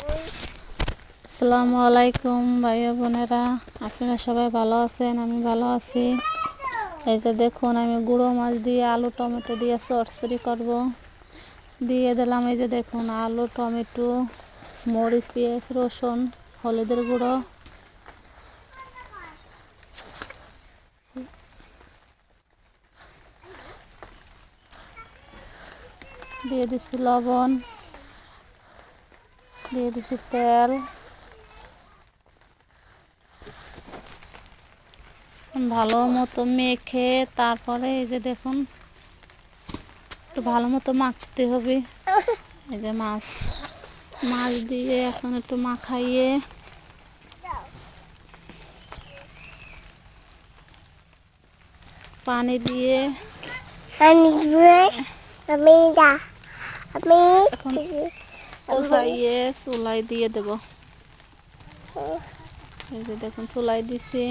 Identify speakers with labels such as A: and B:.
A: আসসালামু আলাইকুম ভাই বোনেরা, আপনারা সবাই ভালো আছেন? আমি ভালো আছি। এই যে দেখুন, আমি গুঁড়ো মাছ দিয়ে আলু টমেটো দিয়ে চচ্চড়ি করব। দিয়ে দিলাম, এই যে দেখুন, আলু টমেটো, মরিচ পেঁয়াজ রসুন, হলুদের গুঁড়ো, দিয়ে দিচ্ছি লবণ, দিয়ে দিচ্ছি তেল। ভালো মতো মেখে তারপরে এই যে দেখুন, একটু ভালো মতো মাখতে হবে। এই যে মাছ দিয়ে এখন একটু মাখাইয়ে পানি দিয়ে এখন কষাইয়ে চুলাই দিয়ে দেব। এই যে দেখুন, চুলাই দিছি।